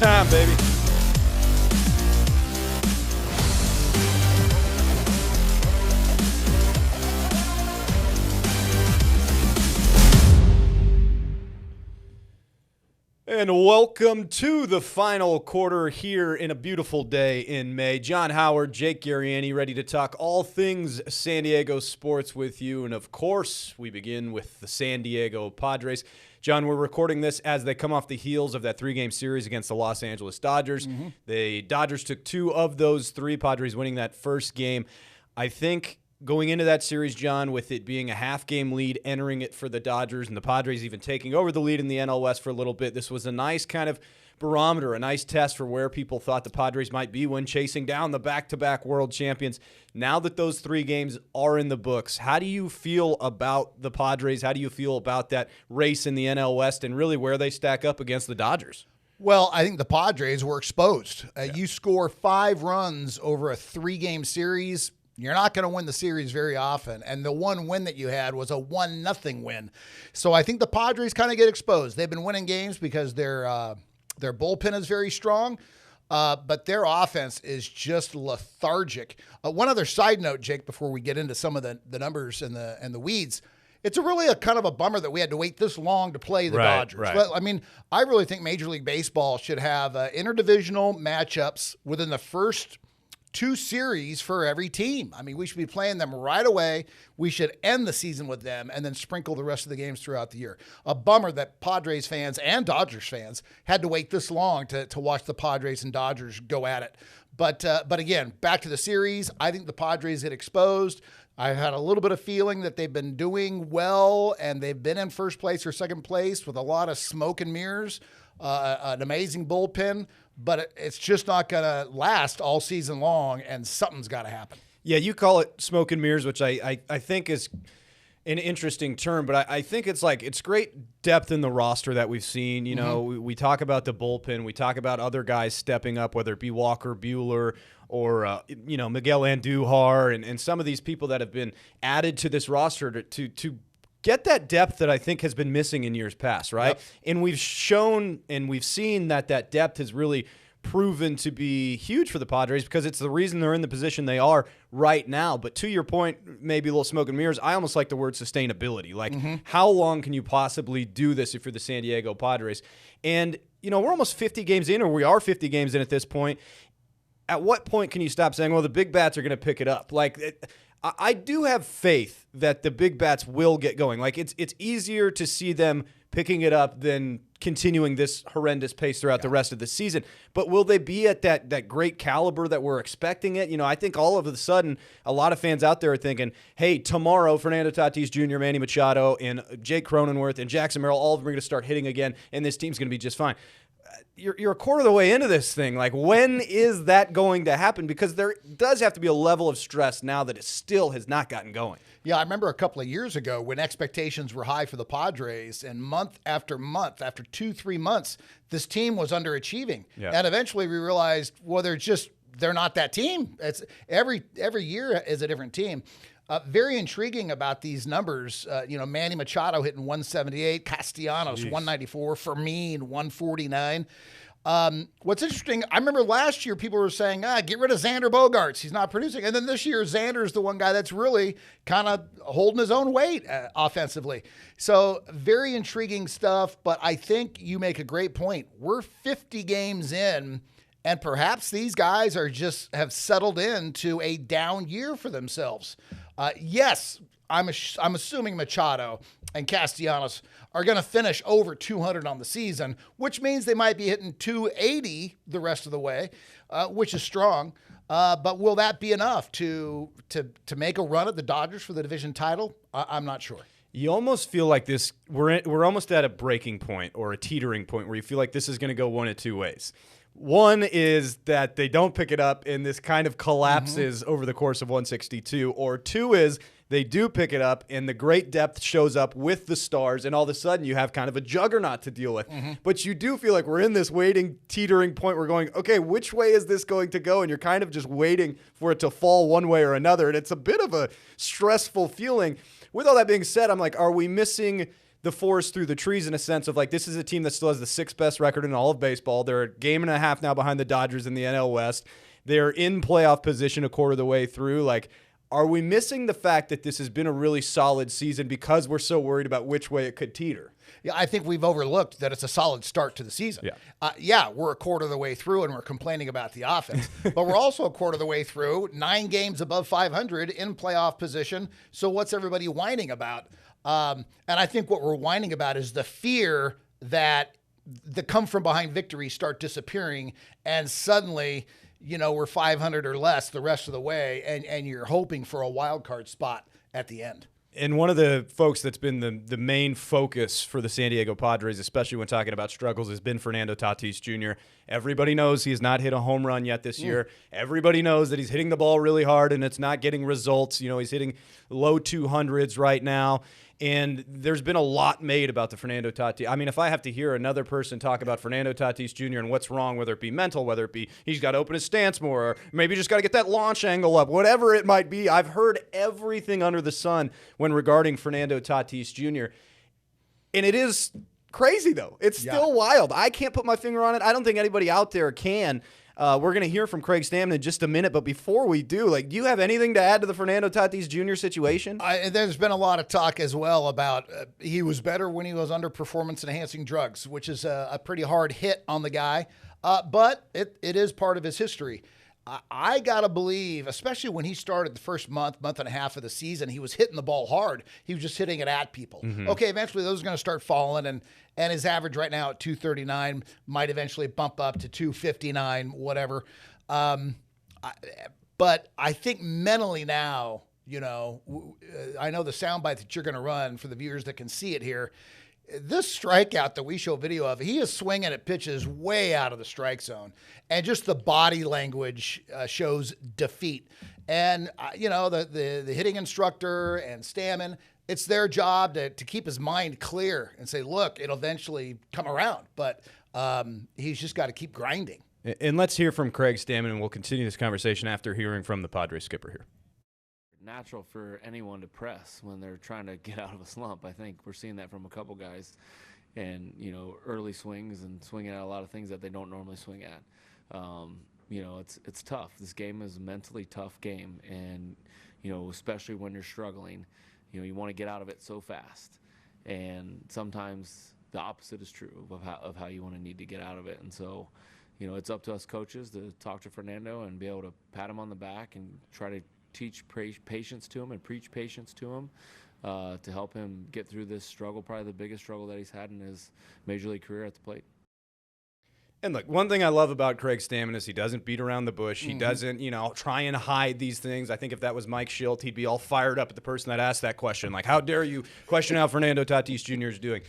time, baby. And welcome to the final quarter here in a beautiful day in May. John Howard, Jake Garegnani, ready to talk all things San Diego sports with you. And of course, we begin with the San Diego Padres. John, we're recording this as they come off the heels of that three-game series against the Los Angeles Dodgers. The Dodgers took 2 of those 3, Padres winning that first game. I think going into that series, John, with it being a half-game lead, entering it for the Dodgers, and the Padres even taking over the lead in the NL West for a little bit, this was a nice kind of barometer, a nice test for where people thought the Padres might be when chasing down the back-to-back world champions. Now that those 3 games are in the books, how do you feel about the Padres? How do you feel about that race in the NL West and really where they stack up against the Dodgers? Well, I think the Padres were exposed. You score 5 runs over a 3-game series, you're not going to win the series very often. And the one win that you had was a 1-0 win. So I think the Padres kind of get exposed. They've been winning games because their bullpen is very strong, but their offense is just lethargic. One other side note, Jake, before we get into some of the numbers and the weeds, it's really a kind of a bummer that we had to wait this long to play the Dodgers. Right. But, I mean, I really think Major League Baseball should have interdivisional matchups within the first 2 series for every team. I mean, we should be playing them right away. We should end the season with them and then sprinkle the rest of the games throughout the year. A bummer that Padres fans and Dodgers fans had to wait this long to watch the Padres and Dodgers go at it. But again, back to the series, I think the Padres get exposed. I've had a little bit of feeling that they've been doing well and they've been in first place or second place with a lot of smoke and mirrors, an amazing bullpen. But it's just not going to last all season long, and something's got to happen. Yeah, you call it smoke and mirrors, which I think is an interesting term, but I think it's great depth in the roster that we've seen. You know, we talk about the bullpen. We talk about other guys stepping up, whether it be Walker Buehler or, Miguel Andujar and some of these people that have been added to this roster to get that depth that I think has been missing in years past, right? Yep. And we've shown and we've seen that depth has really proven to be huge for the Padres because it's the reason they're in the position they are right now. But to your point, maybe a little smoke and mirrors, I almost like the word sustainability. Like, how long can you possibly do this if you're the San Diego Padres? And, we're almost 50 games in, or we are 50 games in at this point. At what point can you stop saying, well, the big bats are going to pick it up? I do have faith that the big bats will get going. Like, it's easier to see them picking it up than continuing this horrendous pace throughout the rest of the season. But will they be at that great caliber that we're expecting it? I think all of a sudden a lot of fans out there are thinking, hey, tomorrow Fernando Tatis Jr., Manny Machado, and Jake Cronenworth and Jackson Merrill, all of them are going to start hitting again, and this team's going to be just fine. You're a quarter of the way into this thing. Like, when is that going to happen? Because there does have to be a level of stress now that it still has not gotten going. Yeah, I remember a couple of years ago when expectations were high for the Padres, and month after month, after 2-3 months, this team was underachieving. Yeah. And eventually we realized, well, they're not that team. It's every year is a different team. Very intriguing about these numbers. Manny Machado hitting 178, Castellanos 194, Fermin 149. What's interesting, I remember last year people were saying, get rid of Xander Bogaerts. He's not producing. And then this year, Xander's the one guy that's really kind of holding his own weight offensively. So very intriguing stuff, but I think you make a great point. We're 50 games in, and perhaps these guys have settled into a down year for themselves. Yes, I'm assuming Machado and Castellanos are going to finish over 200 on the season, which means they might be hitting 280 the rest of the way, which is strong. But will that be enough to make a run at the Dodgers for the division title? I'm not sure. You almost feel like this. We're almost at a breaking point or a teetering point where you feel like this is going to go one of 2 ways. One is that they don't pick it up and this kind of collapses over the course of 162. Or 2 is they do pick it up and the great depth shows up with the stars, and all of a sudden you have kind of a juggernaut to deal with. But you do feel like we're in this waiting, teetering point. We're going, okay, which way is this going to go? And you're kind of just waiting for it to fall one way or another. And it's a bit of a stressful feeling. with all that being said, I'm like, are we missing the forest through the trees in a sense of like, this is a team that still has the 6th best record in all of baseball. They're a game and a half now behind the Dodgers in the NL West. They're in playoff position a quarter of the way through. Like, are we missing the fact that this has been a really solid season because we're so worried about which way it could teeter? Yeah, I think we've overlooked that it's a solid start to the season. Yeah, we're a quarter of the way through and we're complaining about the offense, but we're also a quarter of the way through, 9 games above 500 in playoff position. So what's everybody whining about? And I think what we're whining about is the fear that the come from behind victories start disappearing and suddenly, we're 500 or less the rest of the way and you're hoping for a wild card spot at the end. And one of the folks that's been the main focus for the San Diego Padres, especially when talking about struggles, has been Fernando Tatis Jr. Everybody knows he has not hit a home run yet this year. Everybody knows that he's hitting the ball really hard and it's not getting results. He's hitting low 200s right now. And there's been a lot made about the Fernando Tatis. I mean, if I have to hear another person talk about Fernando Tatis Jr. and what's wrong, whether it be mental, whether it be he's got to open his stance more, or maybe just got to get that launch angle up, whatever it might be, I've heard everything under the sun when regarding Fernando Tatis Jr. And it is crazy, though. It's still wild. I can't put my finger on it. I don't think anybody out there can. We're going to hear from Craig Stammen in just a minute, but before we do, do you have anything to add to the Fernando Tatis Jr. situation? There's been a lot of talk as well about he was better when he was under performance-enhancing drugs, which is a pretty hard hit on the guy, but it is part of his history. I got to believe, especially when he started the first month and a half of the season, he was hitting the ball hard. He was just hitting it at people. Mm-hmm. Okay, eventually those are going to start falling, and his average right now at 239 might eventually bump up to 259, whatever. But I think mentally now, I know the soundbite that you're going to run for the viewers that can see it here. This strikeout that we show video of, he is swinging at pitches way out of the strike zone. And just the body language shows defeat. And, the hitting instructor and Stammen, it's their job to keep his mind clear and say, look, it'll eventually come around. But he's just got to keep grinding. And let's hear from Craig Stammen, and we'll continue this conversation after hearing from the Padres skipper here. Natural for anyone to press when they're trying to get out of a slump. I think we're seeing that from a couple guys, and early swings and swinging at a lot of things that they don't normally swing at. It's tough. This game is a mentally tough game, and especially when you're struggling, you want to get out of it so fast, and sometimes the opposite is true of how you want to need to get out of it. And so it's up to us coaches to talk to Fernando and be able to pat him on the back and try to teach patience to him and preach patience to him to help him get through this struggle, probably the biggest struggle that he's had in his major league career at the plate. And look, one thing I love about Craig Stammen is he doesn't beat around the bush. He doesn't, try and hide these things. I think if that was Mike Schilt, he'd be all fired up at the person that asked that question. Like, how dare you question how Fernando Tatis Jr. is doing?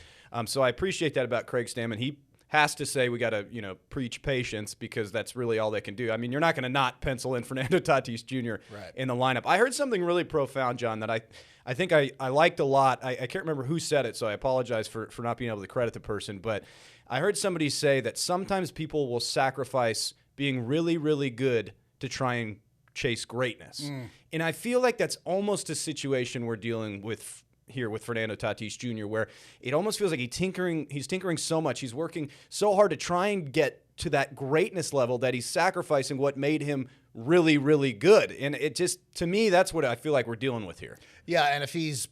So I appreciate that about Craig Stammen. He has to say we got to, preach patience because that's really all they can do. I mean, you're not going to not pencil in Fernando Tatis Jr. In the lineup. I heard something really profound, John, that I think I liked a lot. I can't remember who said it, so I apologize for not being able to credit the person. But I heard somebody say that sometimes people will sacrifice being really, really good to try and chase greatness. And I feel like that's almost a situation we're dealing with here with Fernando Tatis Jr., where it almost feels like he's tinkering so much. He's working so hard to try and get to that greatness level that he's sacrificing what made him really, really good. And it just, to me, that's what I feel like we're dealing with here. Yeah, and if he's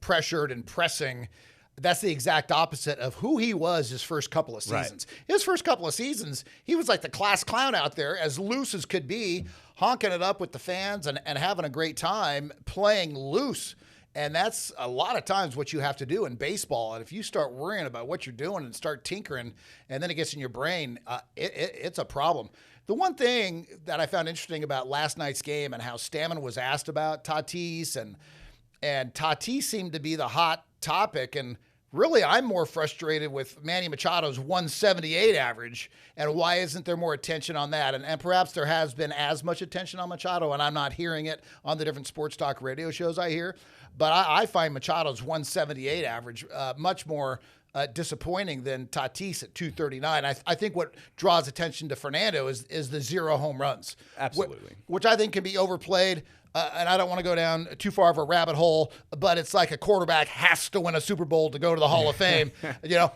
pressured and pressing, that's the exact opposite of who he was his first couple of seasons. Right. His first couple of seasons, he was like the class clown out there, as loose as could be, honking it up with the fans and having a great time, playing loose. And that's a lot of times what you have to do in baseball. And if you start worrying about what you're doing and start tinkering, and then it gets in your brain, it's a problem. The one thing that I found interesting about last night's game and how Stammen was asked about Tatis, and Tatis seemed to be the hot topic. And really, I'm more frustrated with Manny Machado's 178 average, and why isn't there more attention on that? And perhaps there has been as much attention on Machado, and I'm not hearing it on the different sports talk radio shows I hear. But I find Machado's 178 average much more disappointing than Tatis at 239. I think what draws attention to Fernando is the 0 home runs. Absolutely. Which I think can be overplayed. and I don't want to go down too far of a rabbit hole, but it's like a quarterback has to win a Super Bowl to go to the Hall of Fame.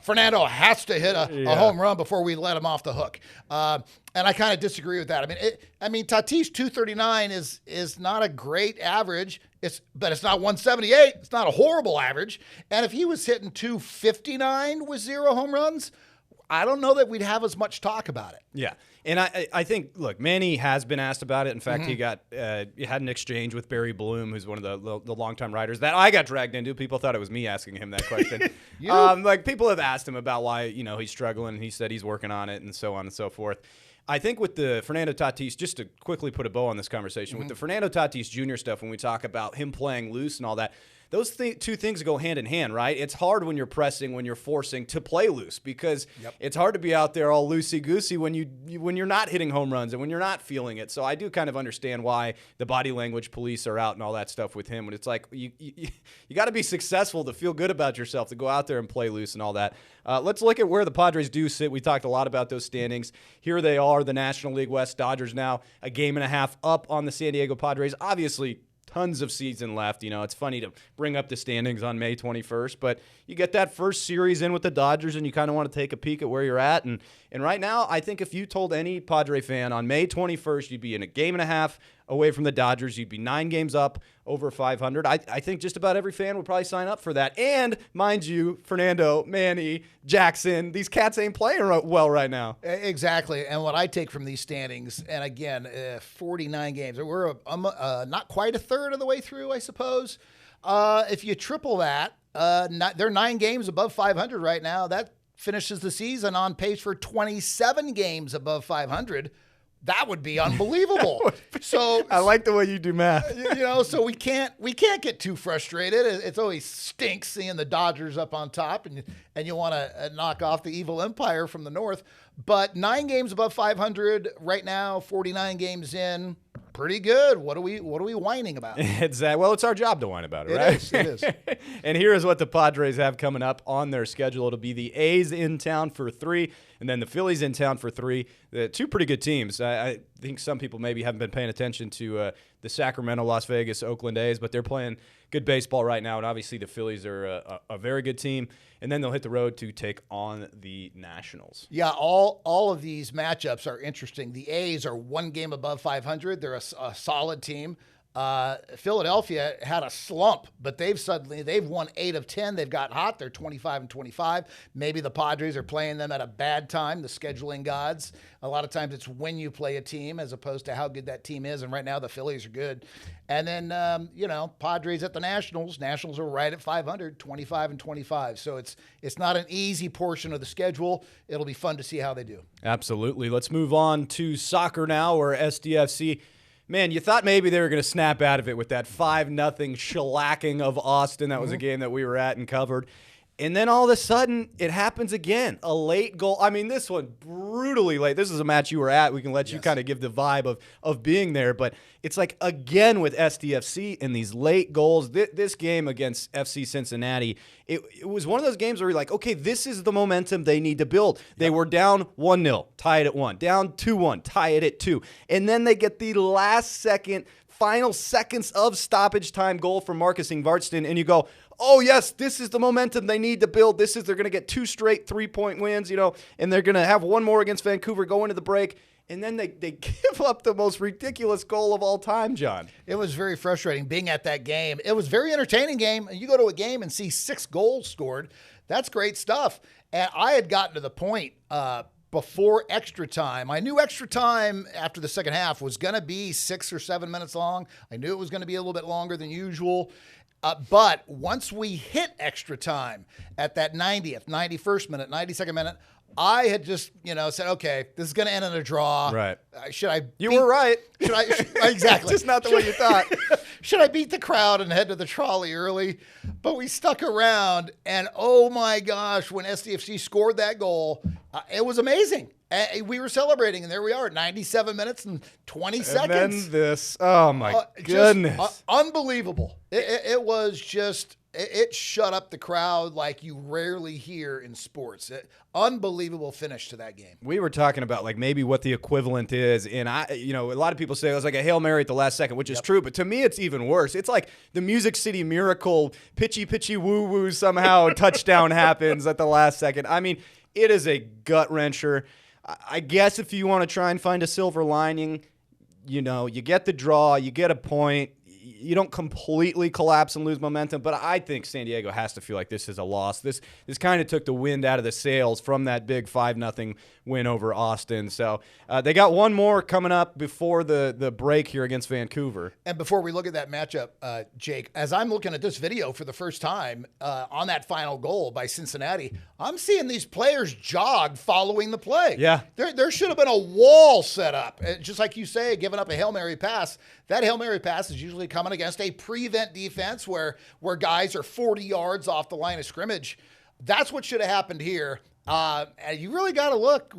Fernando has to hit a home run before we let him off the hook. And I kind of disagree with that. Tatis 239 is not a great average. But it's not 178. It's not a horrible average. And if he was hitting 259 with 0 home runs, I don't know that we'd have as much talk about it. Yeah. And I think, look, Manny has been asked about it. In fact, he had an exchange with Barry Bloom, who's one of the longtime writers that I got dragged into. People thought it was me asking him that question. People have asked him about why, he's struggling, and he said he's working on it and so on and so forth. I think with the Fernando Tatis, just to quickly put a bow on this conversation, with the Fernando Tatis Jr. stuff, when we talk about him playing loose and all that, those two things go hand in hand, right? It's hard when you're pressing, when you're forcing to play loose, because it's hard to be out there all loosey-goosey when you're not hitting home runs and when you're not feeling it. So I do kind of understand why the body language police are out and all that stuff with him. And it's like you got to be successful to feel good about yourself, to go out there and play loose and all that. Let's look at where the Padres do sit. We talked a lot about those standings. Here they are, the National League West. Dodgers now a game and a half up on the San Diego Padres. Obviously, tons of season left. It's funny to bring up the standings on May 21st, but you get that first series in with the Dodgers, and you kind of want to take a peek at where you're at. And right now, I think if you told any Padre fan on May 21st you'd be in a game and a half away from the Dodgers, you'd be 9 games up over 500. I think just about every fan would probably sign up for that. And mind you, Fernando, Manny, Jackson, these cats ain't playing well right now. Exactly. And what I take from these standings, and again, 49 games, we're not quite a third of the way through, I suppose. If you triple that, they're 9 games above 500 right now. That finishes the season on pace for 27 games above 500. That would be unbelievable. So I like the way you do math. So we can't get too frustrated. It always stinks seeing the Dodgers up on top, and you want to knock off the evil empire from the north. But 9 games above 500 right now, 49 games in. Pretty good. What are we whining about? It's our job to whine about it, right? It is. And here is what the Padres have coming up on their schedule. It'll be the A's in town for 3, and then the Phillies in town for 3. The 2 pretty good teams. I think some people maybe haven't been paying attention to the Sacramento, Las Vegas, Oakland A's, but they're playing good baseball right now, and obviously the Phillies are a very good team. And then they'll hit the road to take on the Nationals. Yeah, all of these matchups are interesting. The A's are 1 game above 500. They're a solid team. Philadelphia had a slump, but they've won 8 of 10. They've got hot. They're 25-25. Maybe the Padres are playing them at a bad time, the scheduling gods. A lot of times it's when you play a team as opposed to how good that team is. And right now the Phillies are good. And then, Padres at the Nationals. Nationals are right at 500, 25-25. So it's not an easy portion of the schedule. It'll be fun to see how they do. Absolutely. Let's move on to soccer now, where SDFC, man, you thought maybe they were going to snap out of it with that 5-0 shellacking of Austin. That was a game that we were at and covered. And then all of a sudden, it happens again. A late goal. I mean, this one brutally late. This is a match you were at. We can let you kind of give the vibe of being there. But it's like, again, with SDFC and these late goals. This game against FC Cincinnati, it was one of those games where you're like, okay, this is the momentum they need to build. They were down 1-0, tie it at 1. Down 2-1, tie it at 2. And then they get the final seconds of stoppage time goal from Marcus Ingvartsen, and you go, oh, yes, this is the momentum they need to build. They're going to get 2 straight 3-point wins, and they're going to have one more against Vancouver going to the break. And then they give up the most ridiculous goal of all time, John. It was very frustrating being at that game. It was a very entertaining game. You go to a game and see 6 goals scored. That's great stuff. And I had gotten to the point before extra time. I knew extra time after the second half was going to be 6 or 7 minutes long. I knew it was going to be a little bit longer than usual. But once we hit extra time at that 90th, 91st minute, 92nd minute, I had just, said, okay, this is going to end in a draw. Right. You were right. Exactly. Just not the way you thought. Should I beat the crowd and head to the trolley early? But we stuck around, and oh my gosh, when SDFC scored that goal, it was amazing. And we were celebrating, and there we are, 97 minutes and 20 seconds. And then this, oh my goodness. Unbelievable. It was just, it shut up the crowd like you rarely hear in sports. Unbelievable finish to that game. We were talking about like maybe what the equivalent is, and a lot of people say it was like a Hail Mary at the last second, which is true, but to me it's even worse. It's like the Music City Miracle, pitchy woo woo, somehow touchdown happens at the last second. I mean, it is a gut wrencher. I guess if you want to try and find a silver lining, you get the draw, you get a point. You don't completely collapse and lose momentum, but I think San Diego has to feel like this is a loss. This kind of took the wind out of the sails from that big 5-0 win over Austin. So they got one more coming up before the break here against Vancouver. And before we look at that matchup, Jake, as I'm looking at this video for the first time on that final goal by Cincinnati, I'm seeing these players jog following the play. Yeah. There should have been a wall set up. Just like you say, giving up a Hail Mary pass. That Hail Mary pass is usually coming against a prevent defense where guys are 40 yards off the line of scrimmage. That's what should have happened here. And you really got to look.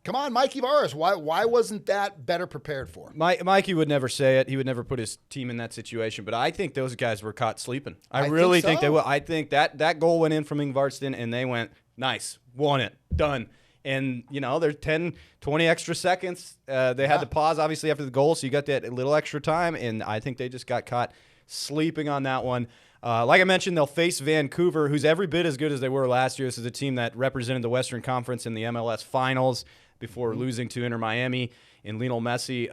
Come on, Mikey Varas. Why wasn't that better prepared for? Mikey would never say it. He would never put his team in that situation. But I think those guys were caught sleeping. I really think they will. I think that goal went in from Ingvarsson, and they went, nice, won it, done. And, there's 10, 20 extra seconds. They had to pause, obviously, after the goal, so you got that little extra time, and I think they just got caught sleeping on that one. Like I mentioned, they'll face Vancouver, who's every bit as good as they were last year. This is a team that represented the Western Conference in the MLS Finals before losing to Inter Miami and Lionel Messi.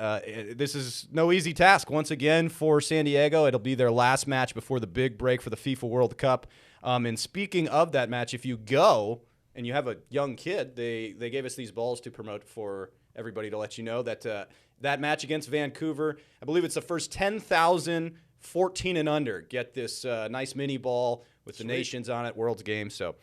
This is no easy task. Once again, for San Diego, it'll be their last match before the big break for the FIFA World Cup. And speaking of that match, if you go and you have a young kid, they gave us these balls to promote for everybody to let you know that that match against Vancouver, I believe it's the first 10,000 14 and under get this nice mini ball with the nations on it, World's Game. So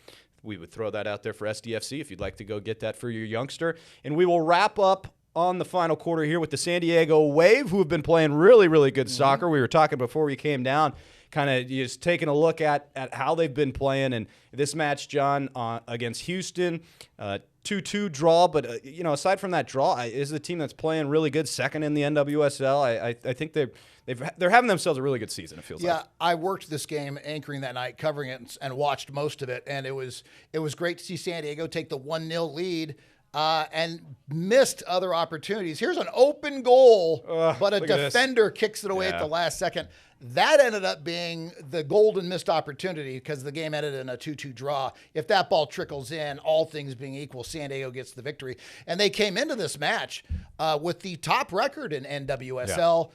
we would throw that out there for SDFC if you'd like to go get that for your youngster. And we will wrap up on the final quarter here with the San Diego Wave, who have been playing really, really good soccer. We were talking before we came down, kind of just taking a look at how they've been playing. And this match, John, against Houston, 2-2 draw. But, aside from that draw, is the team that's playing really good, second in the NWSL. I think they're having themselves a really good season, it feels like. Yeah, I worked this game anchoring that night, covering it, and watched most of it. And it was great to see San Diego take the 1-0 lead and missed other opportunities. Here's an open goal, but a defender kicks it away at the last second. That ended up being the golden missed opportunity because the game ended in a 2-2 draw. If that ball trickles in, all things being equal, San Diego gets the victory. And they came into this match with the top record in NWSL.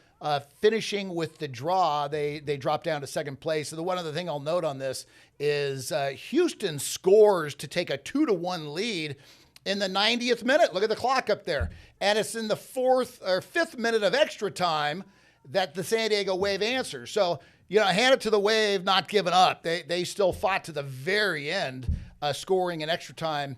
Finishing with the draw, they dropped down to second place. So the one other thing I'll note on this is Houston scores to take a 2-1 lead in the 90th minute. Look at the clock up there. And it's in the 4th or 5th minute of extra time that the San Diego Wave answers. So, hand it to the Wave, not giving up. They still fought to the very end, scoring in extra time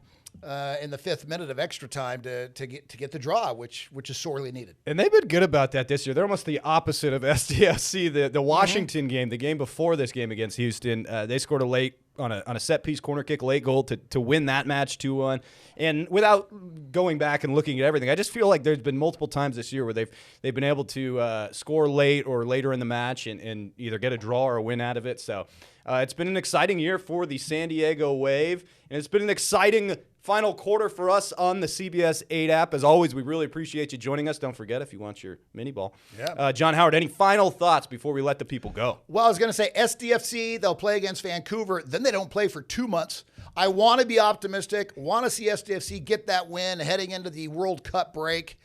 in the 5th minute of extra time to get the draw, which is sorely needed. And they've been good about that this year. They're almost the opposite of SDFC. The Washington game, the game before this game against Houston, they scored a late on a set piece corner kick late goal to win that match 2-1. And without going back and looking at everything, I just feel like there's been multiple times this year where they've been able to score late or later in the match and either get a draw or a win out of it. So it's been an exciting year for the San Diego Wave, and it's been an exciting final quarter for us on the CBS 8 app. As always, we really appreciate you joining us. Don't forget, if you want your mini ball. Yeah. John Howard, any final thoughts before we let the people go? Well, I was going to say SDFC, they'll play against Vancouver. Then they don't play for 2 months. I want to be optimistic, want to see SDFC get that win heading into the World Cup break.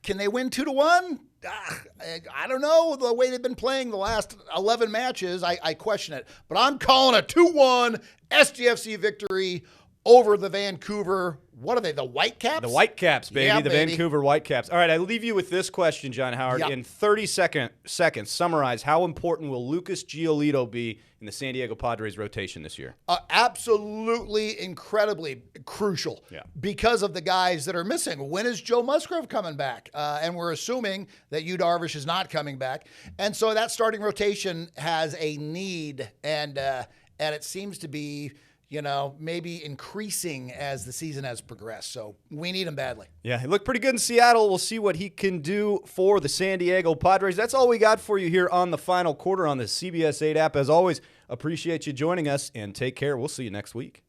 Can they win 2-1? I don't know. The way they've been playing the last 11 matches, I question it. But I'm calling a 2-1 SDFC victory over the Vancouver. What are they, the Whitecaps? The Whitecaps, baby. Yeah, the baby. Vancouver Whitecaps. All right, I leave you with this question, John Howard. Yep. In 30 seconds, summarize how important will Lucas Giolito be in the San Diego Padres rotation this year? Absolutely, incredibly crucial because of the guys that are missing. When is Joe Musgrove coming back? And we're assuming that Yu Darvish is not coming back. And so that starting rotation has a need, and it seems to be maybe increasing as the season has progressed. So we need him badly. Yeah, he looked pretty good in Seattle. We'll see what he can do for the San Diego Padres. That's all we got for you here on the final quarter on the CBS 8 app. As always, appreciate you joining us, and take care. We'll see you next week.